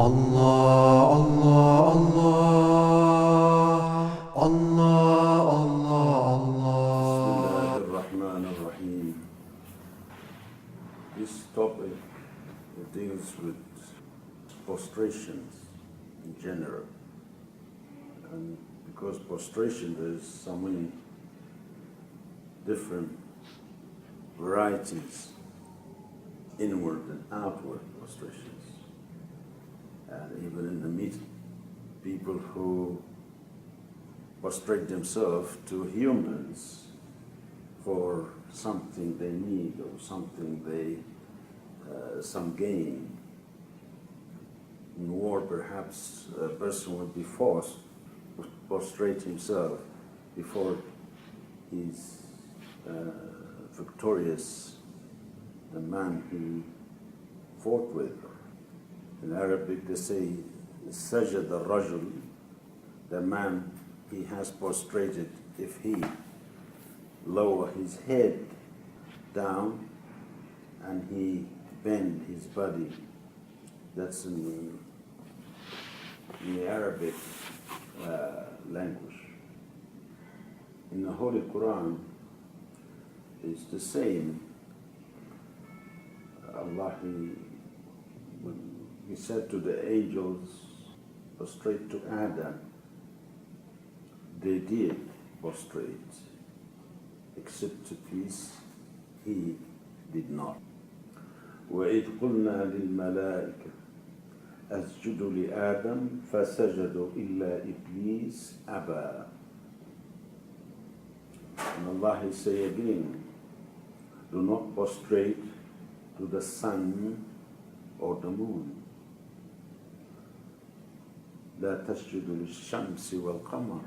Allah, Allah, Allah, Allah, Allah, Allah. Bismillahir-Rahmanir Rahim. This topic deals with prostrations in general. And because prostration, there's so many different varieties, inward and outward prostrations. And even in the meeting, people who prostrate themselves to humans for something they need or something some gain. In war, perhaps a person would be forced to prostrate himself before he's victorious, the man he fought with. In Arabic they say, sajad al-rajul, the man he has prostrated, if he lower his head down and he bend his body. That's in the Arabic language. In the Holy Quran, it's the same. Allah, he said to the angels, prostrate to Adam. They did prostrate, except to peace, he did not. وَإِذْ قُلْنَا لِلْمَلَائِكَةِ أَسْجُدُوا لِآدَمَ فَسَجَدُوا إِلَّا إِبْلِيسَ أَبَى. And Allah will say again, do not prostrate to the sun or the moon. لَا تَسْجُدُوا لِلشَّمْسِ وَالْقَمَرِ.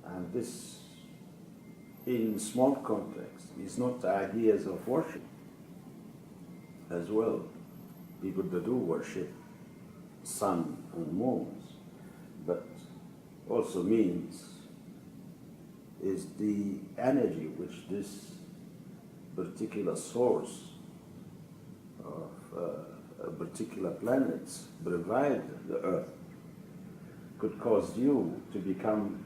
And this, in small context, is not ideas of worship as well. People that do worship sun and moons, but also means is the energy which this particular source of a particular planet provide the earth could cause you to become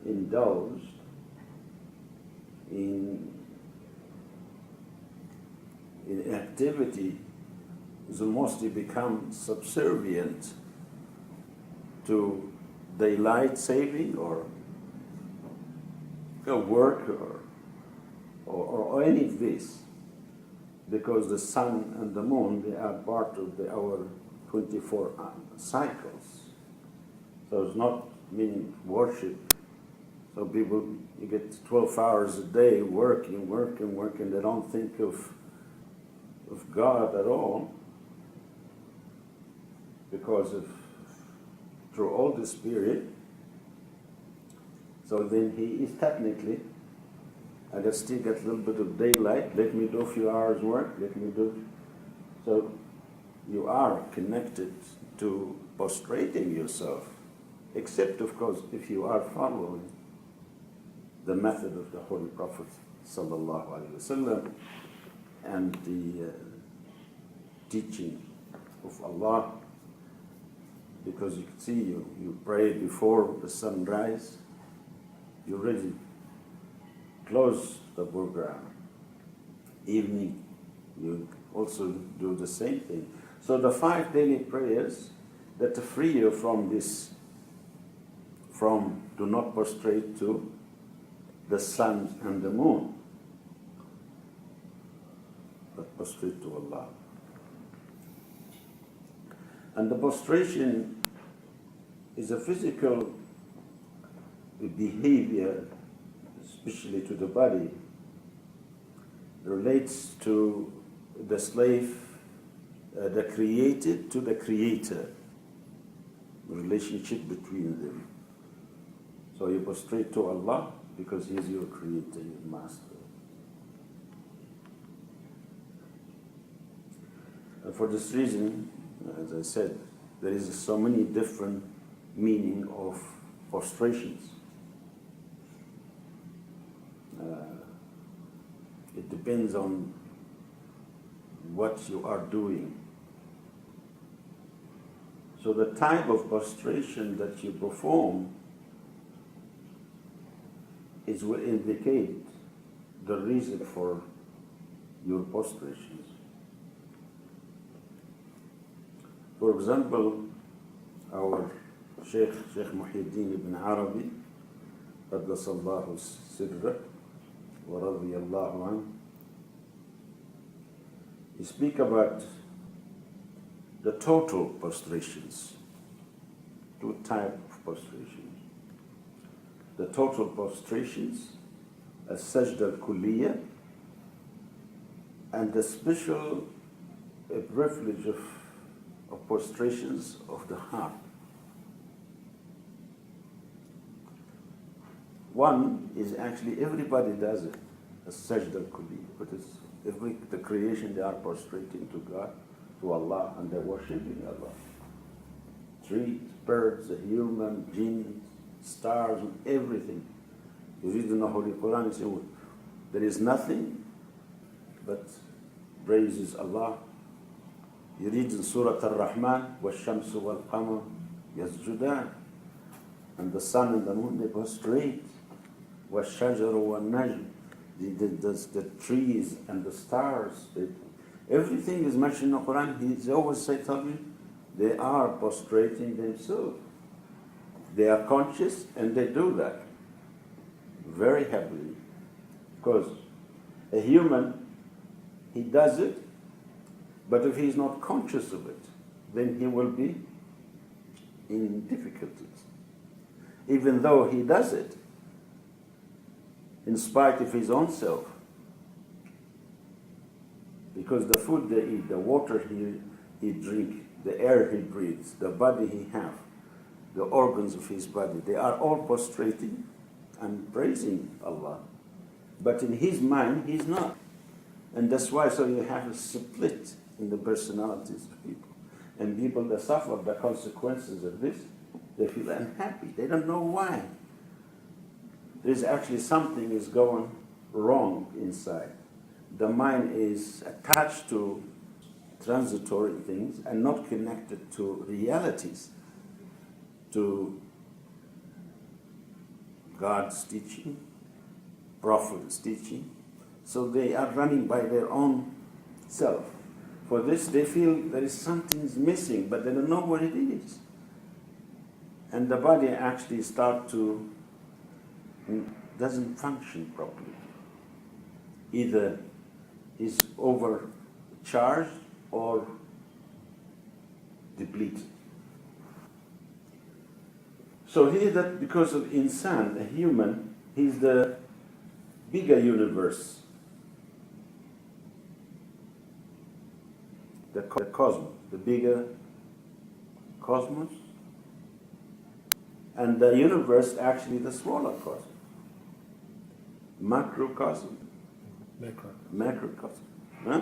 indulged in activity is mostly become subservient to daylight saving or work or any of this, because the sun and the moon, they are part of our 24 cycles. So it's not meaning worship. So people, you get 12 hours a day working, they don't think of God at all, because of through all this period. So then he is technically, I can still get a little bit of daylight, let me do a few hours work, so you are connected to prostrating yourself, except of course if you are following the method of the Holy Prophet sallallahu alaihi wasallam and the teaching of Allah, because you can see you pray before the sunrise, you already close the program. Evening, you also do the same thing. So the 5 daily prayers that free you from this, from do not prostrate to the sun and the moon, but prostrate to Allah. And the prostration is a physical behavior, especially to the body, relates to the slave, the created to the creator, the relationship between them. So you prostrate to Allah because He is your creator, your master. And for this reason, as I said, there is so many different meaning of prostrations. It depends on what you are doing So the type of prostration that you perform will indicate the reason for your prostrations. For example, our Sheikh Muhyiddin ibn Arabi, قدس الله سره ورضي الله عنه, he speak about the total prostrations, two types of prostrations. The total prostrations, as-sajda al-kulliyya, and the special privilege of prostrations of the heart. One is actually everybody does it, as-sajda al-kulliyya, but the creation, they are prostrating to God, to Allah, and they're worshipping Allah. Trees, birds, the human, jinn, stars, and everything. You read in the Holy Quran, you say, there is nothing but praises Allah. You read in Surah Ar-Rahman, وَالشَّمْسُ وَالْقَمَرُ يَسْجُدَانِ, and the sun and the moon, they prostrate. وَالشَّجَرُ وَالنَّجْمُ, the trees and the stars, everything is mentioned in the Quran. He always tell me, they are prostrating themselves. They are conscious and they do that very happily. Because a human, he does it, but if he's not conscious of it, then he will be in difficulties. Even though he does it, in spite of his own self. Because the food they eat, the water he drink, the air he breathes, the body he have, the organs of his body, they are all prostrating and praising Allah. But in his mind, he's not. And that's why so you have a split in the personalities of people. And people that suffer the consequences of this, they feel unhappy. They don't know why. There's actually something is going wrong inside. The mind is attached to transitory things and not connected to realities, to God's teaching, Prophet's teaching. So they are running by their own self. For this, they feel there is something missing, but they don't know what it is. And the body actually doesn't function properly. Either is overcharged or depleted. So here that because of insan, a human, he's the bigger universe. The cosmos, the bigger cosmos. And the universe actually the smaller cosmos. Macrocosm. Macrocosm. Huh?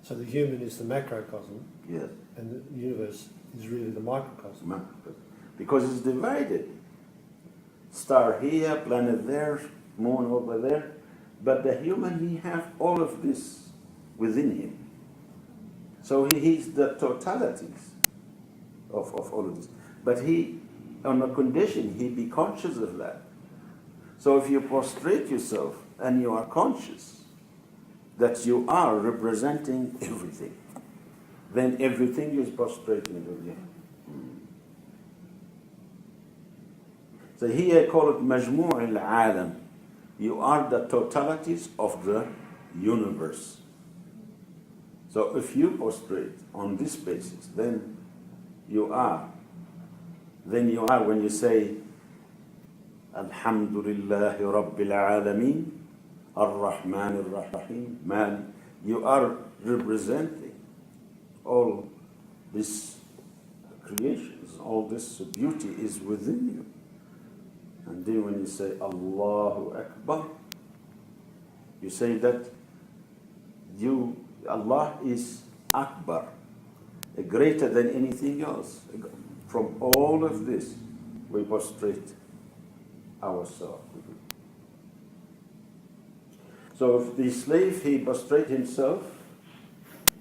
So the human is the macrocosm. Yes. And the universe is really the microcosm. Macrocosm. Because it's divided. Star here, planet there, moon over there. But the human, he has all of this within him. So he's the totalities of all of this. But he, on a condition, he be conscious of that. So if you prostrate yourself and you are conscious that you are representing everything, then everything is prostrating with you. So here I call it majmu' al-alam. You are the totalities of the universe. So if you prostrate on this basis, then you are when you say Alhamdulillahi Rabbil Alameen, Ar-Rahman Ar-Rahim, Man, you are representing all this creations, all this beauty is within you. And then when you say Allahu Akbar, you say that Allah is Akbar, greater than anything else. From all of this, we prostrate ourselves. So if the slave, he prostrate himself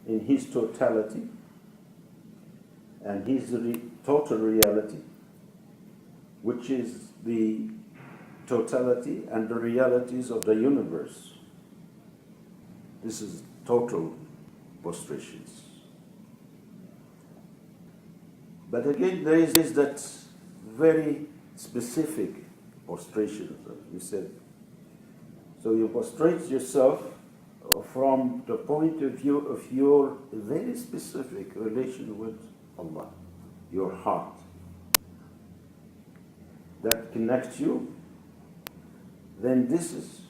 in his totality, and He's the total reality, which is the totality and the realities of the universe. This is total prostrations. But again, there is that very specific prostration, as we said. So you prostrate yourself from the point of view of your very specific relation with Allah, your heart. That connects you, then this is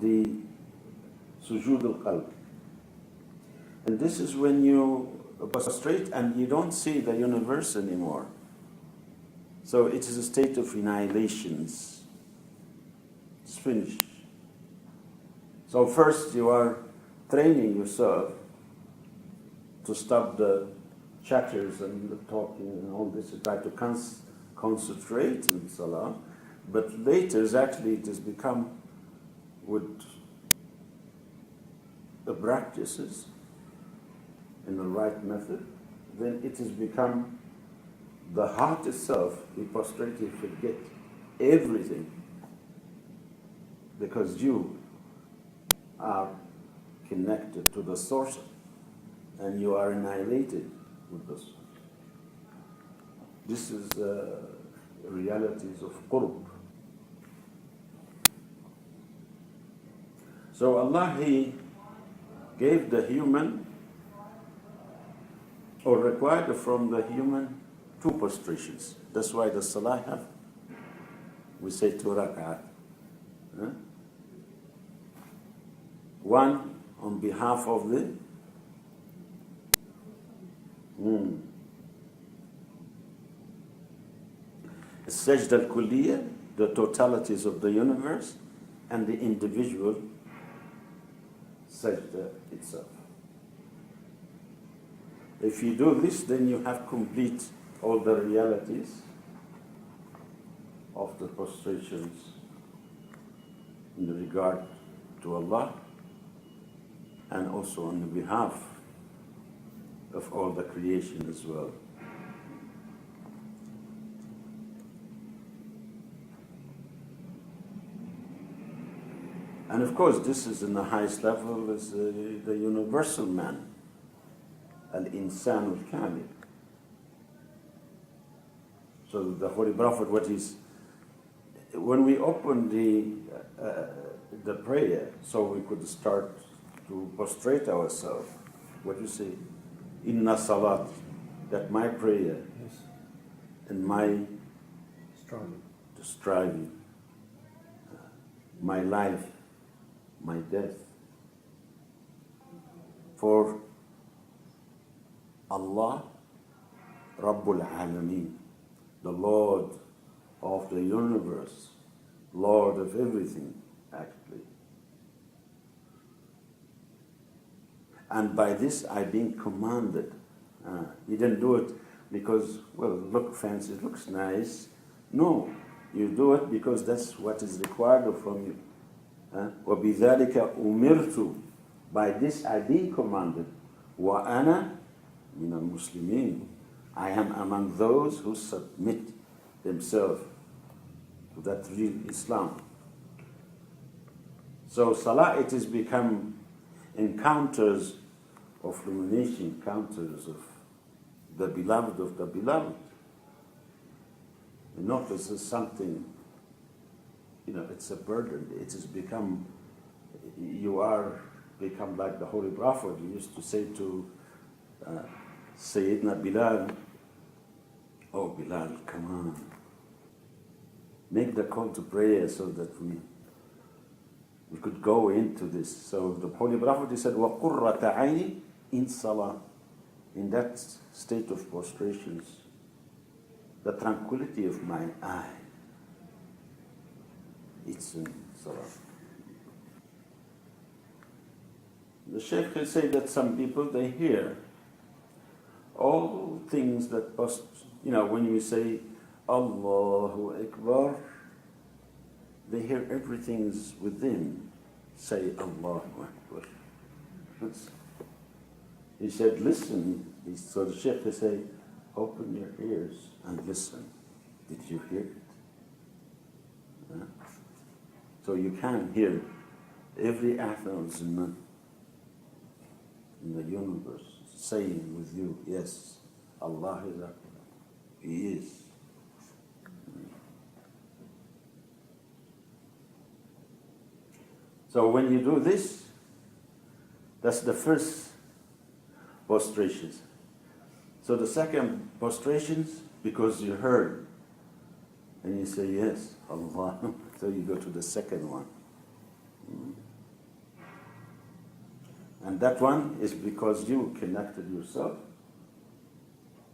the sujood al-qalb. And this is when you prostrate and you don't see the universe anymore. So it is a state of annihilations. It's finished. So first you are training yourself to stop the chatters and the talking and all this, to try to concentrate in salah. But later it has become with the practices in the right method, then it has become the heart itself. You prostrate, you forget everything because you are connected to the source and you are annihilated with the source. This is realities of qurb. So Allah, He gave the human, or required from the human, 2 prostrations. That's why the salah have, we say 2 rak'at. Huh? One on behalf of the sajda al-kulliyya, the totalities of the universe, and the individual sajda itself. If you do this, then you have complete all the realities of the prostrations in regard to Allah and also on the behalf of all the creation as well. And of course, this is in the highest level as the universal man, al-insan al-kamil. So the Holy Prophet, when we open the prayer, so we could start to prostrate ourselves, what you say, inna salat, that my prayer Yes. and my Striving. my life, my death, for Allah, Rabbul Alameen, the Lord of the universe, Lord of everything, actually. And by this I've been commanded. You didn't do it because, well, look fancy, it looks nice. No, you do it because that's what is required from you. وَبِذَلِكَ أُمِرْتُ. By this I've been commanded. وَأَنَا مِنَ الْمُسْلِمِينَ. I am among those who submit themselves to that real Islam. So Salah, it has become encounters of illumination, encounters of the beloved of the beloved. And not as something, it's a burden. It has become, become like the Holy Prophet. He used to say to Sayyidina Bilal, oh Bilal, come on. Make the call to prayer so that we could go into this. So the Holy Prophet, he said, وَقُرَّةَ عَيْنِ in Salah. In that state of prostrations, the tranquility of my eye, it's in Salah. The Shaykh can say that some people, they hear all things that when we say Allahu Akbar, they hear everything's within. Say Allahu Akbar. He said, listen. So the Sheikh, they say, open your ears and listen. Did you hear it? Huh? So you can hear every atom in the universe saying with you, yes, Allah is Akbar. He is. So when you do this, that's the first prostrations. So the second prostrations, because you heard, and you say, yes, Allah. So you go to the second one. And that one is because you connected yourself,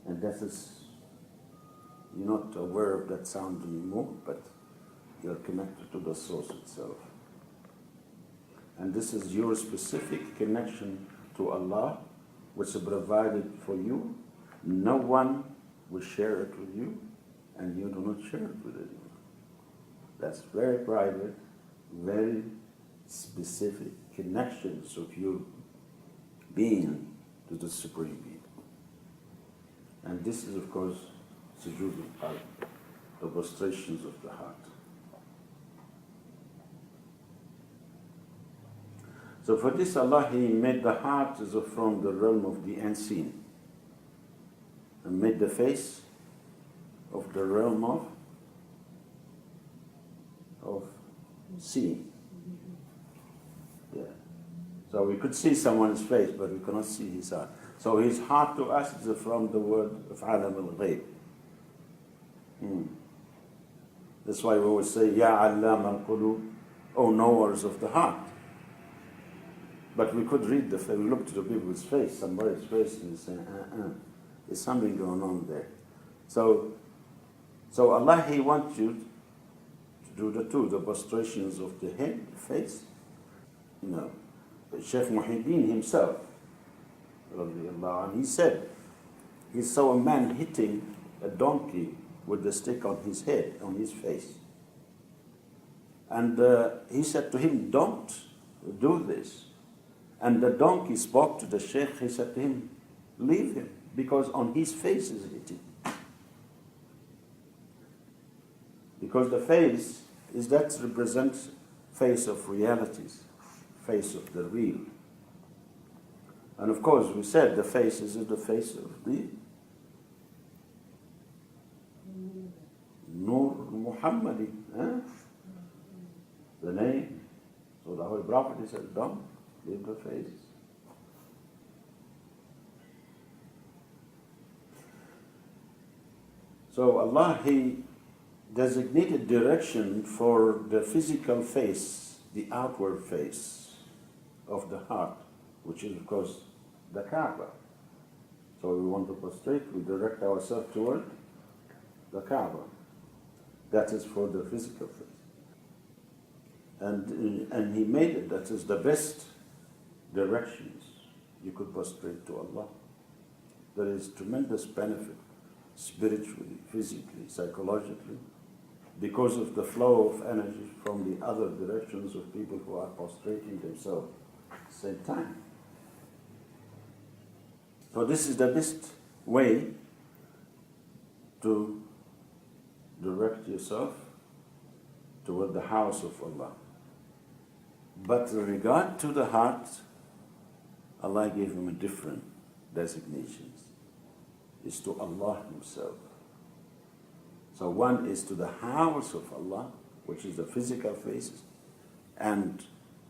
and that is, you're not aware of that sound anymore, but you're connected to the source itself. And this is your specific connection to Allah, which is provided for you. No one will share it with you, and you do not share it with anyone. That's very private, very specific connections of your being to the Supreme Being. And this is, of course, sujood al-qalb, the prostrations of the heart. So for this, Allah, He made the heart as from the realm of the unseen, and made the face of the realm of seeing. Yeah. So we could see someone's face, but we cannot see his heart. So his heart to us is from the word of alam al-ghayb. That's why we always say, Ya allam al-qulub, O knowers of the heart. But we could read the face, we look to the people's face, somebody's face, and say, there's something going on there. So Allah, He wants you to do the two, the prostrations of the head, the face. You know, Sheikh Muhyiddin himself, he said, he saw a man hitting a donkey with the stick on his head, on his face. And he said to him, don't do this. And the donkey spoke to the Sheikh, he said to him, leave him, because on his face is hitting. Because the face is that represents face of realities, face of the real. And of course, we said the face is the face of the Nur Muhammadi, the name. So the Holy Prophet, he said, don't leave the face. So Allah, He designated direction for the physical face, the outward face of the heart, which is, of course, the Kaaba. So we want to prostrate, we direct ourselves toward the Kaaba. That is for the physical face. And He made it, that is the best directions you could prostrate to Allah. There is tremendous benefit, spiritually, physically, psychologically, because of the flow of energy from the other directions of people who are prostrating themselves at the same time. So this is the best way to direct yourself toward the house of Allah. But in regard to the heart, Allah gave him a different designations. It's to Allah Himself. So one is to the house of Allah, which is the physical face and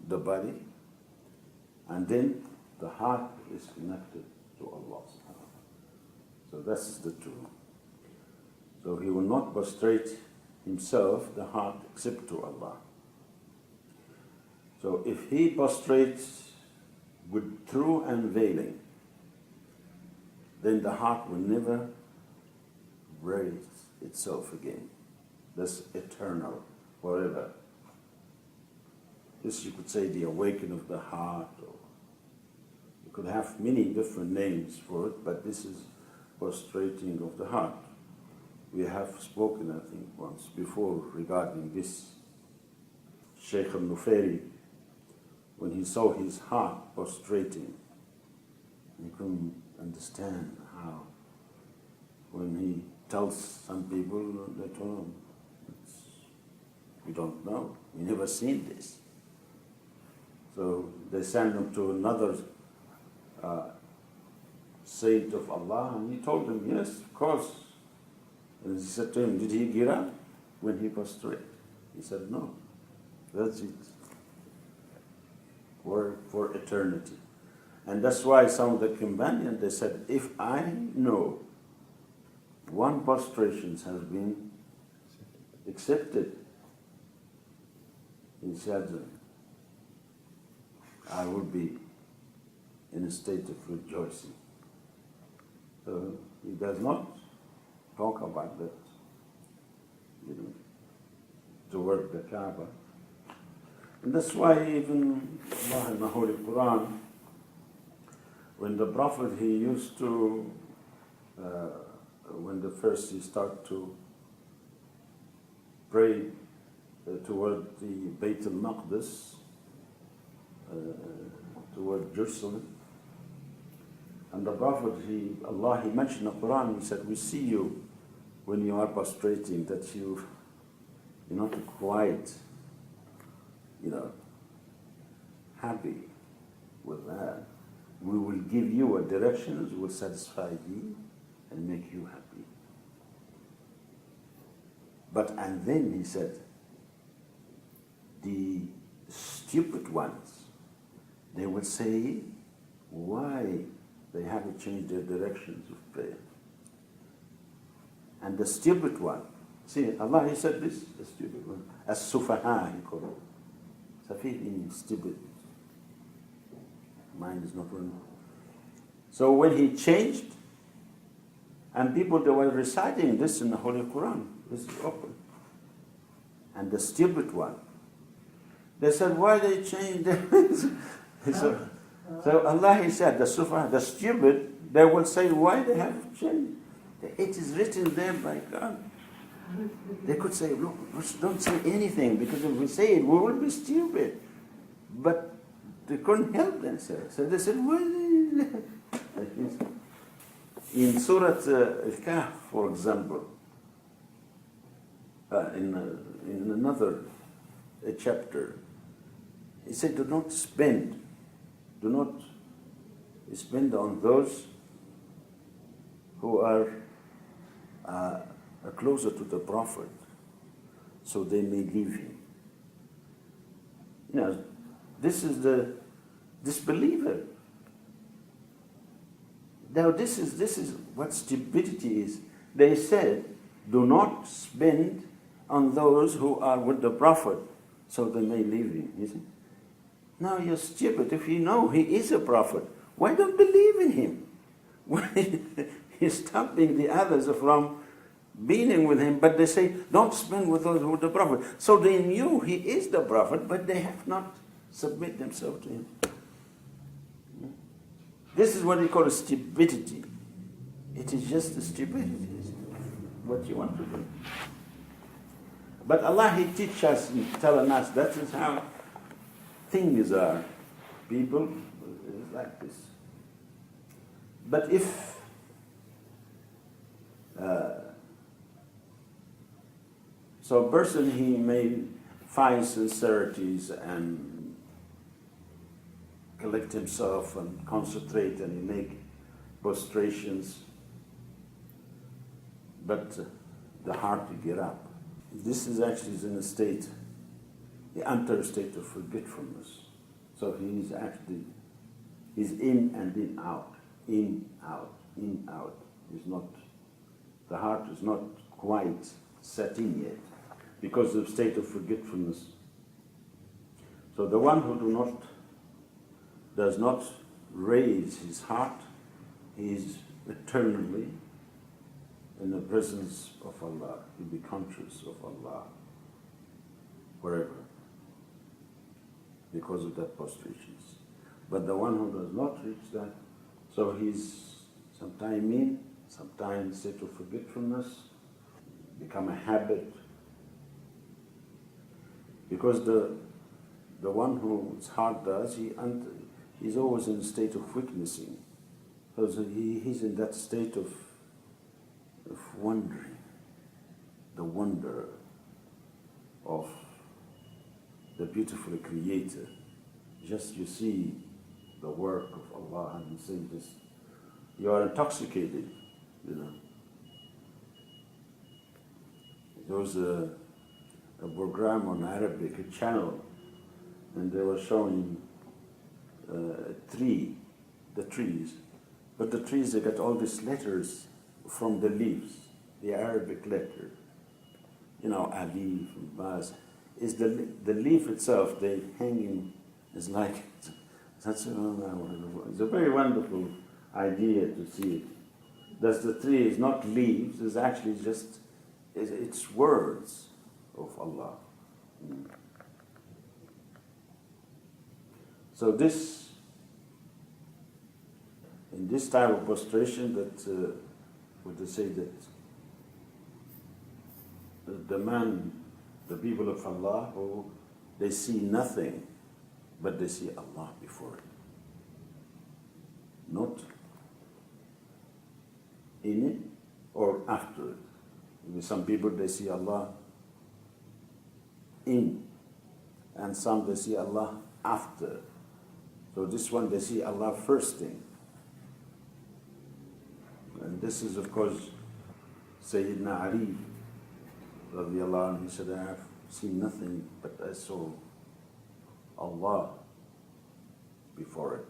the body, and then the heart is connected to Allah. So that's the two. So he will not prostrate himself, the heart, except to Allah. So if he prostrates with true unveiling, then the heart will never raise itself again. That's eternal, forever. This, you could say, the awakening of the heart, or you could have many different names for it, but this is prostrating of the heart. We have spoken, I think, once before regarding this. Sheikh al-Nufairi, when he saw his heart prostrating, He couldn't understand how, when he tells some people, they told him, we don't know, we never seen this. So they sent him to another saint of Allah, and he told them, yes, of course. And he said to him, did he get up when he prostrated? He said, no, that's it, for eternity. And that's why some of the companions, they said, if I know one prostration has been accepted, he said, I will be in a state of rejoicing. So he does not talk about that, toward the Kaaba. And that's why even Allah in the Holy Quran, when the Prophet, he used to, when the first he started to pray toward the Bayt al-Maqdis, toward Jerusalem, and the Prophet, Allah, he mentioned in the Quran, he said, we see you when you are prostrating, that you're not quite, happy with that. We will give you a direction that will satisfy you and make you happy. And then he said, the stupid ones, they will say why they haven't changed their directions of prayer. And the stupid one, see, Allah, he said this, the stupid one, as-sufaha, he called it. Safih means stupid. Mind is not running. So when he changed, and people, they were reciting this in the Holy Quran, this is open. And the stupid one, they said, why they changed so Allah, he said, the sufa, the stupid, they will say, why they have changed? It is written there by God. They could say, look, don't say anything, because if we say it, we will be stupid. But they couldn't help themselves. So they said, why? In Surah Al-Kahf, for example, in another chapter, he said, do not spend on those who are closer to the Prophet, so they may leave him. This is the disbeliever. Now this is what stupidity is. They said, do not spend on those who are with the Prophet, so they may leave him. You see? Now you're stupid. If you know he is a prophet, why don't believe in him? Why he's stopping the others from being with him, but they say, don't spend with those who are the prophet. So they knew he is the prophet, but they have not submit themselves to him. This is what we call stupidity. It is just stupidity. What you want to do. But Allah, he teaches us, telling us that is how things are. People is like this. But if so a person, he may find sincerities and collect himself and concentrate and he make prostrations, but the heart to get up. This is actually in a state, he enters a state of forgetfulness. So he's in and in, out, in, out, in, out. The heart is not quite set in yet because of state of forgetfulness. So the one who does not raise his heart, he is eternally in the presence of Allah. He'll be conscious of Allah forever because of that prostrations. But the one who does not reach that, so he's sometime in, sometimes state of forgetfulness, become a habit. Because the one whose heart does, he's always in a state of witnessing. Because he's in that state of wondering, the wonder of the beautiful Creator. Just you see the work of Allah and you say this, you are intoxicated, you know. There was a program on Arabic, a channel, and they were showing a tree, the trees. But the trees, they got all these letters from the leaves, the Arabic letter. You know, Alif, Baz. Is the leaf itself, they hanging, is like, it's a very wonderful idea to see it. Thus the tree is not leaves, it's actually just, it's words of Allah. So this, in this type of prostration, that what they say that the people of Allah, who they see nothing, but they see Allah before it. Not in it or after it. With some people they see Allah in, and some they see Allah after. So this one they see Allah first thing. And this is of course Sayyidina Ali radiallahu anhu, he said, I have seen nothing but I saw Allah before it.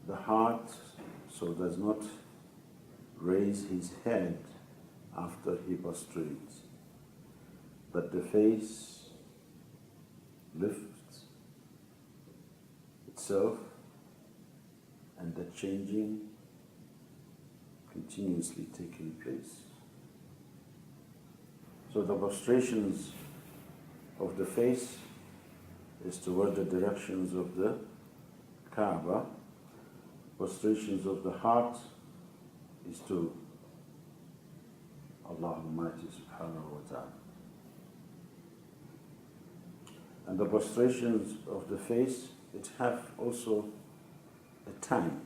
The heart so does not raise his head after he prostrates, but the face lifts itself, and the changing continuously taking place. So the prostrations of the face is toward the directions of the Kaaba. Prostrations of the heart is to Allah Almighty Subhanahu wa Ta'ala. And the prostrations of the face, it have also a time.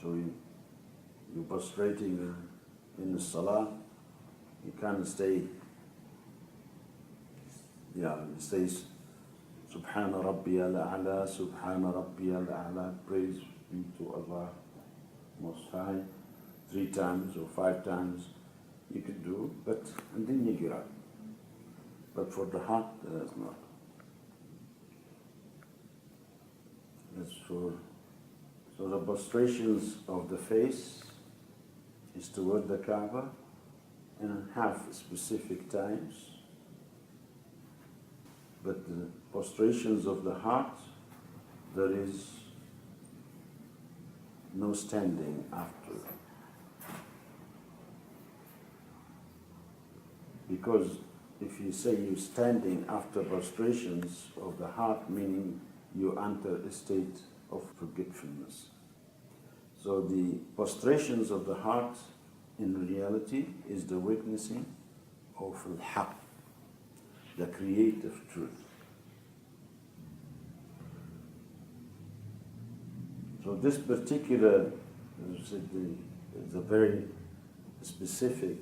So you're prostrating in the salah, you can't stay, it says, Subhana Rabbi al-A'la, Subhana Rabbi al-A'la, praise be to Allah Most High, 3 times or 5 times you can do, and then you get up. But for the heart, that's not. So the prostrations of the face is toward the Kaaba and have specific times. But the prostrations of the heart, there is no standing after. Because if you say you're standing after prostrations of the heart, meaning you enter a state of forgetfulness. So the prostrations of the heart in reality is the witnessing of al-haq, the creative truth. So this particular, as I said, is a very specific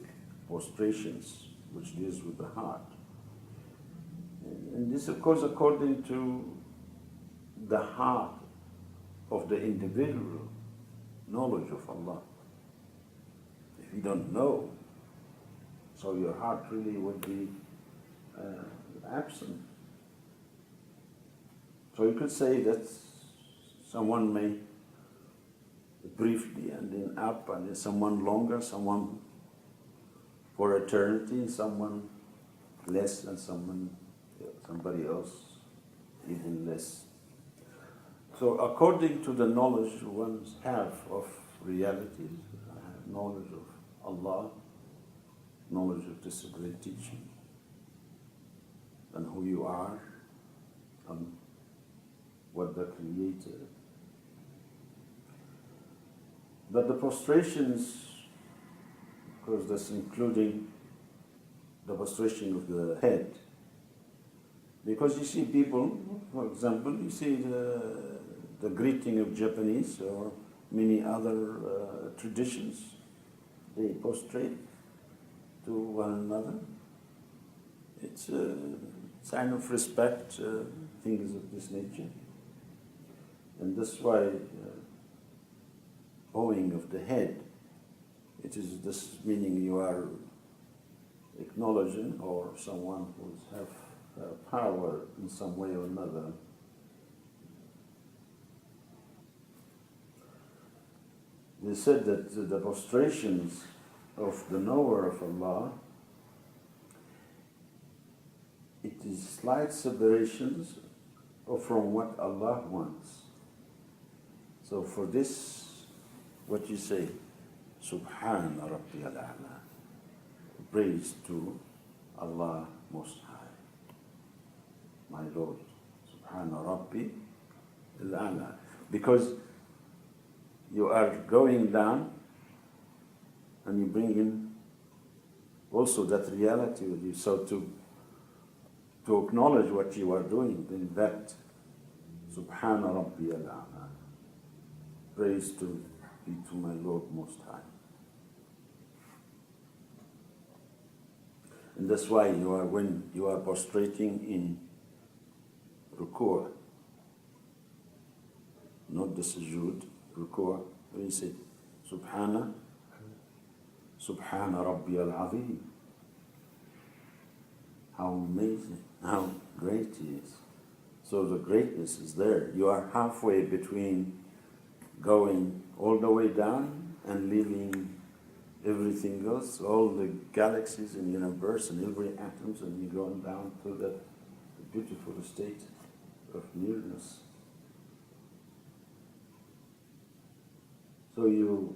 prostrations which deals with the heart. And this of course according to the heart of the individual knowledge of Allah. If you don't know, so your heart really would be absent. So you could say that someone may briefly and then up, and then someone longer, someone for eternity, someone less than somebody else even less. So according to the knowledge one have of realities, knowledge of Allah, knowledge of this great teaching, and who you are, and what the Creator. But the prostrations, because that's including the prostration of the head, Because you see people, for example, you see the greeting of Japanese or many other traditions, they prostrate to one another. It's a sign of respect, things of this nature. And that's why bowing of the head, it is this meaning you are acknowledging or someone who have power in some way or another. They said that the prostrations of the knower of Allah, it is slight separations from what Allah wants. So for this, what you say, Subhana Rabbi al-A'la, praise to Allah Most High, my Lord, Subhana Rabbi al-A'la. Because you are going down and you bring in also that reality with you. So to acknowledge what you are doing, then that Subhana Rabbi al-A'la, praise to be to my Lord Most High. And that's why when you are prostrating in ruku', not the sujood, ruku', when you say Subhana Rabbi al-Azim, how amazing, how great He is. So the greatness is there. You are halfway between going all the way down and leaving everything else, all the galaxies and universe and every atoms, and you're going down to that beautiful state of nearness. So you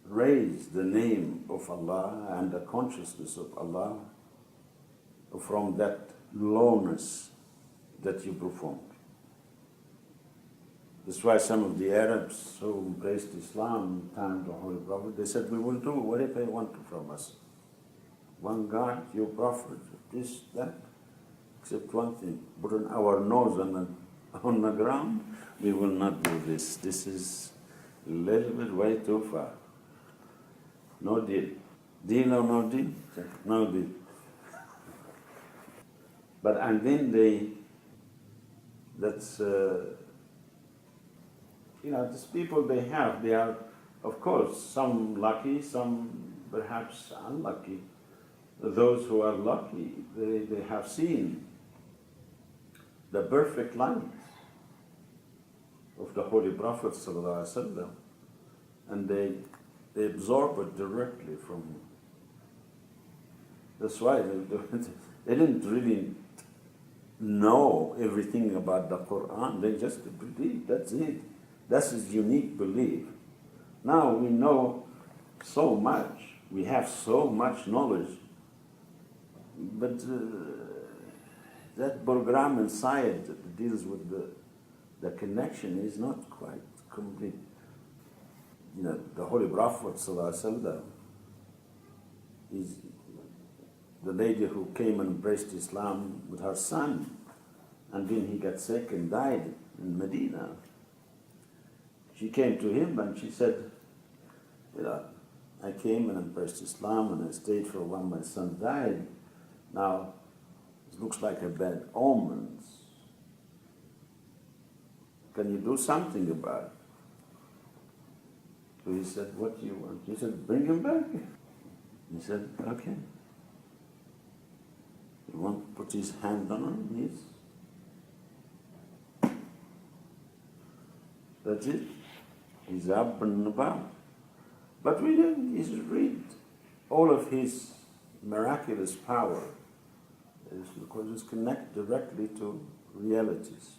raise the name of Allah and the consciousness of Allah from that lowness that you performed. That's why some of the Arabs who embraced Islam in time of the Holy Prophet, they said, we will do whatever you want from us. One God, your Prophet, this, that, except one thing, put our nose on the ground, we will not do this. This is a little bit way too far. No deal. Deal or no deal? No deal. But and then these people they are, of course, some lucky, some perhaps unlucky. Those who are lucky, they have seen the perfect light of the Holy Prophet ﷺ, and they absorb it directly from him. That's why they didn't really know everything about the Quran. They just believe, that's it. That's his unique belief. Now we know so much, we have so much knowledge, but that program inside that deals with the connection is not quite complete. The Holy Prophet ﷺ is the lady who came and embraced Islam with her son, and then he got sick and died in Medina. She came to him and she said, I came and embraced Islam and I stayed for a while, my son died. Now, it looks like a bad omen. Can you do something about it? So he said, what do you want? He said, bring him back. He said, okay. He wants to put his hand on him, that's it. He's up and about. But we didn't read all of his miraculous power is because it's connected directly to realities.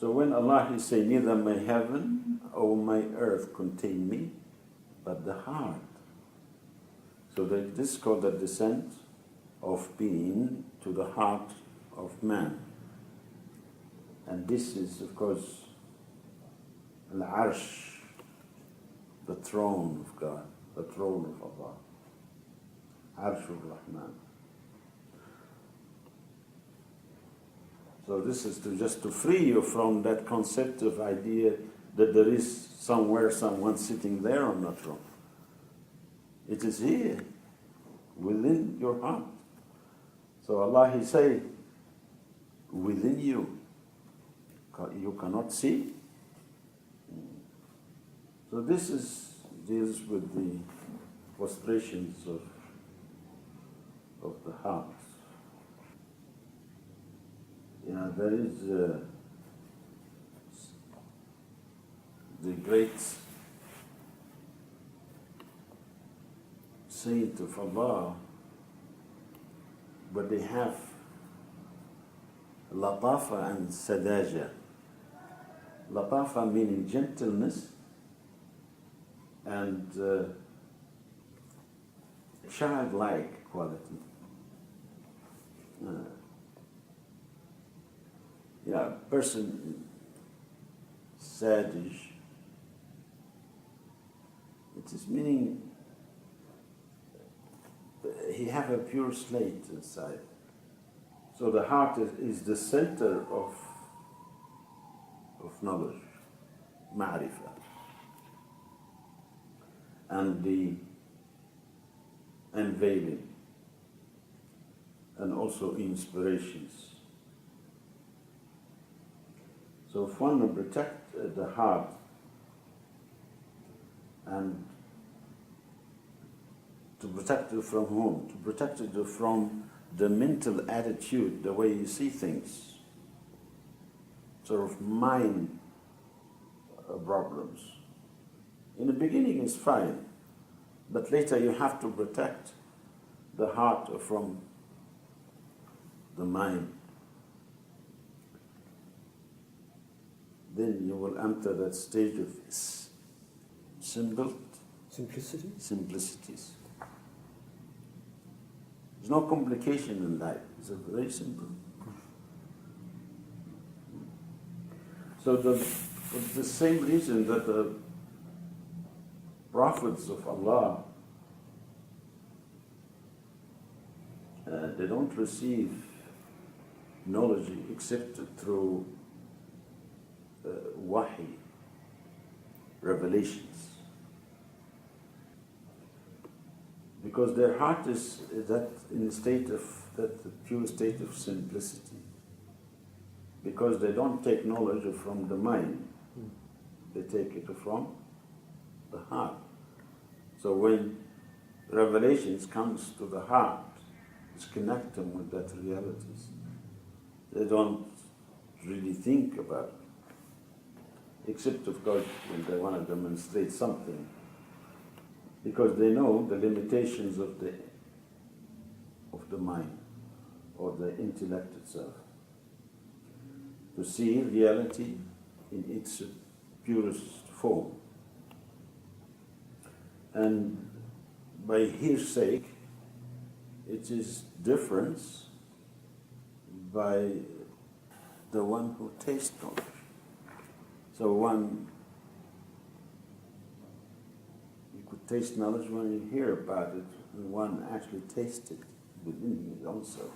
So when Allah is saying, neither my heaven or my earth contain me, but the heart. So this is called the descent of being to the heart of man. And this is, of course, Al-Arsh, the throne of God, the throne of Allah. Arshur Rahman. So this is just to free you from that conceptive idea that there is somewhere someone sitting there on the throne. It is here, within your heart. So Allah, He say, within you. You cannot see. So this deals with the prostrations of the heart. There is the great saint of Allah, but they have latafa and sadaja. Latafa meaning gentleness and childlike quality. Person sadish, it is meaning he have a pure slate inside. So the heart is the center of knowledge, ma'rifah, and the unveiling, and also inspirations. So if one will protect the heart and to protect it from whom? To protect it from the mental attitude, the way you see things, sort of mind problems. In the beginning it's fine, but later you have to protect the heart from the mind. Then you will enter that stage of simplicities. There's no complication in life. It's very simple. So for the same reason that the prophets of Allah, they don't receive knowledge except through wahi, revelations. Because their heart is that in a state of that pure state of simplicity. Because they don't take knowledge from the mind, they take it from the heart. So when revelations comes to the heart, it's connect them with that realities. They don't really think about it, except of course when they want to demonstrate something, because they know the limitations of the mind or the intellect itself. To see reality in its purest form. And by hearsay, it is difference by the one who tastes knowledge. So you could taste knowledge when you hear about it, and one actually tastes it within his own self.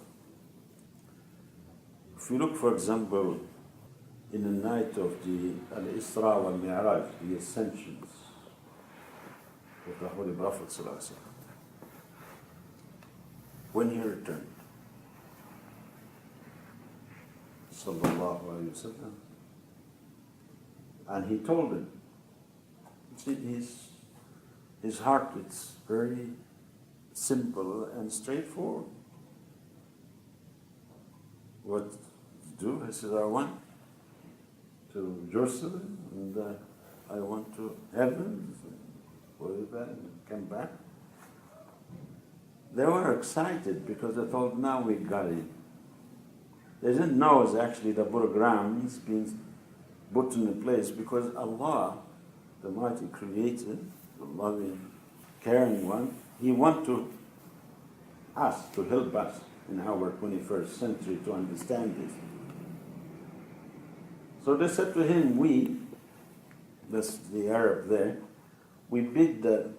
If you look, for example, in the night of the Al-Isra wal-Mi'raj, the ascensions of the Holy Prophet ﷺ, when he returned, sallallahu alayhi wa sallam, and he told him, see, his heart is very simple and straightforward. What to do? He said, I want to Jerusalem, and I want to heaven, worry about it, and come back. They were excited because they thought, now we got it. They didn't know it's actually the program is being put in place because Allah, the mighty creator, the loving, caring one, He wants us to help us in our 21st century to understand this. So they said to him, that's the Arab there, we bid the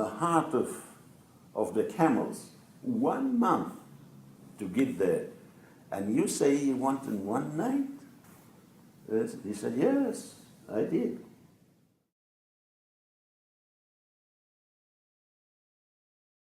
heart of of the camels, 1 month to get there. And you say you want in one night? Yes. He said, yes, I did.